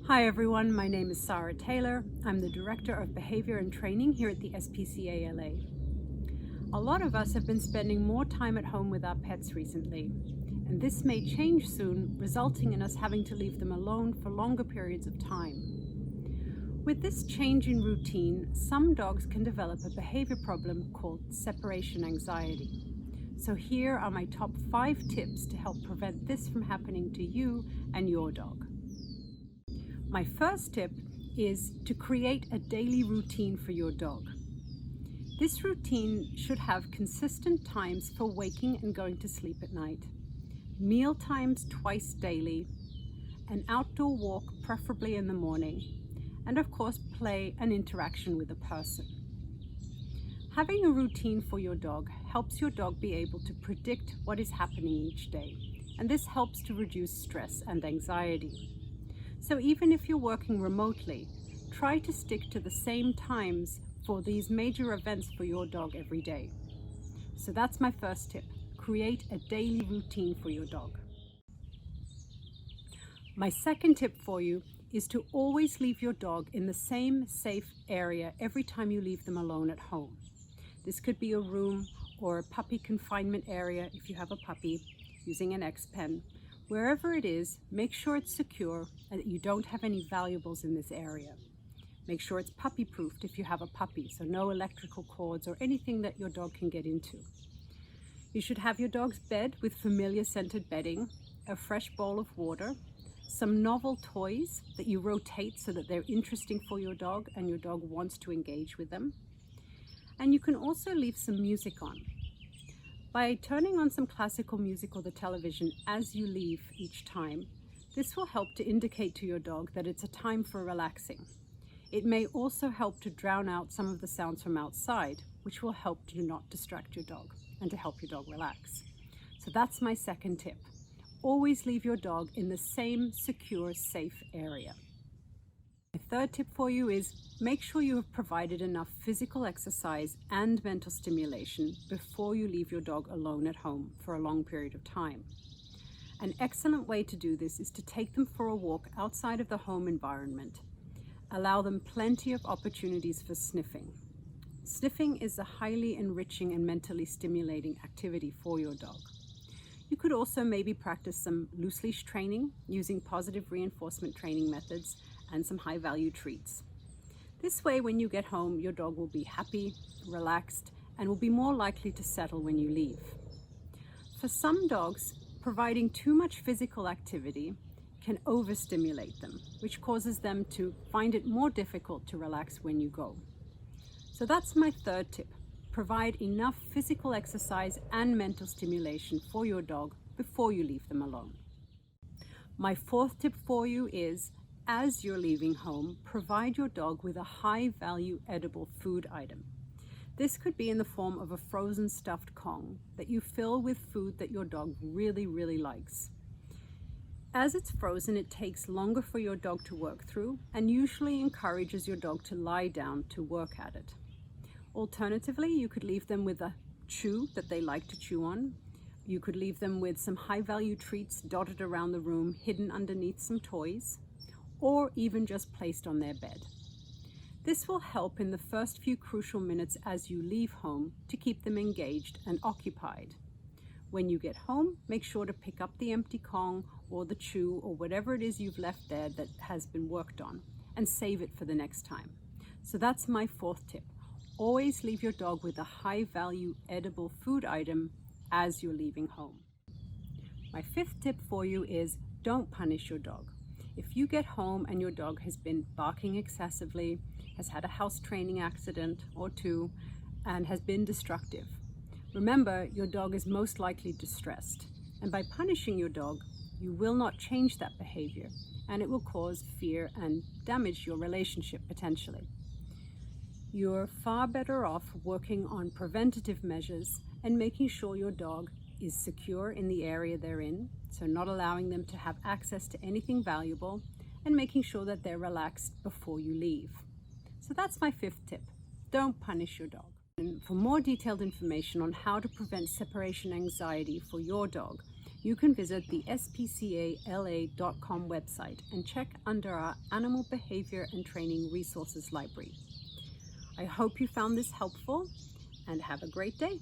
Hi everyone, my name is Sara Taylor. I'm the Director of Behavior and Training here at the spcaLA. A lot of us have been spending more time at home with our pets recently, and this may change soon, resulting in us having to leave them alone for longer periods of time. With this change in routine, some dogs can develop a behavior problem called separation anxiety. So here are my top 5 tips to help prevent this from happening to you and your dog. My first tip is to create a daily routine for your dog. This routine should have consistent times for waking and going to sleep at night, meal times twice daily, an outdoor walk preferably in the morning, and of course play and interaction with a person. Having a routine for your dog helps your dog be able to predict what is happening each day, and this helps to reduce stress and anxiety. So even if you're working remotely, try to stick to the same times for these major events for your dog every day. So that's my first tip. Create a daily routine for your dog. My second tip for you is to always leave your dog in the same safe area every time you leave them alone at home. This could be a room or a puppy confinement area if you have a puppy, using an X-pen. Wherever it is, make sure it's secure and that you don't have any valuables in this area. Make sure it's puppy-proofed if you have a puppy, so no electrical cords or anything that your dog can get into. You should have your dog's bed with familiar scented bedding, a fresh bowl of water, some novel toys that you rotate so that they're interesting for your dog and your dog wants to engage with them. And you can also leave some music on. By turning on some classical music or the television as you leave each time, this will help to indicate to your dog that it's a time for relaxing. It may also help to drown out some of the sounds from outside, which will help to not distract your dog and to help your dog relax. So that's my second tip. Always leave your dog in the same secure, safe area. My third tip for you is make sure you have provided enough physical exercise and mental stimulation before you leave your dog alone at home for a long period of time. An excellent way to do this is to take them for a walk outside of the home environment. Allow them plenty of opportunities for sniffing. Sniffing is a highly enriching and mentally stimulating activity for your dog. You could also maybe practice some loose leash training using positive reinforcement training methods and some high value treats. This way, when you get home, your dog will be happy, relaxed, and will be more likely to settle when you leave. For some dogs, providing too much physical activity can overstimulate them, which causes them to find it more difficult to relax when you go. So that's my third tip. Provide enough physical exercise and mental stimulation for your dog before you leave them alone. My fourth tip for you is, as you're leaving home, provide your dog with a high-value edible food item. This could be in the form of a frozen stuffed Kong that you fill with food that your dog really likes. As it's frozen, it takes longer for your dog to work through and usually encourages your dog to lie down to work at it. Alternatively, you could leave them with a chew that they like to chew on. You could leave them with some high-value treats dotted around the room, hidden underneath some toys, or even just placed on their bed. This will help in the first few crucial minutes as you leave home to keep them engaged and occupied. When you get home, make sure to pick up the empty Kong or the chew or whatever it is you've left there that has been worked on and save it for the next time. So that's my fourth tip. Always leave your dog with a high-value edible food item as you're leaving home. My fifth tip for you is don't punish your dog. If you get home and your dog has been barking excessively, has had a house training accident or two, and has been destructive, remember your dog is most likely distressed. And by punishing your dog, you will not change that behavior, and it will cause fear and damage your relationship potentially. You're far better off working on preventative measures and making sure your dog is secure in the area they're in, so not allowing them to have access to anything valuable, and making sure that they're relaxed before you leave. So that's my fifth tip. Don't punish your dog. And for more detailed information on how to prevent separation anxiety for your dog, you can visit the spcaLA.com website and check under our Animal Behavior and Training Resources Library. I hope you found this helpful and have a great day.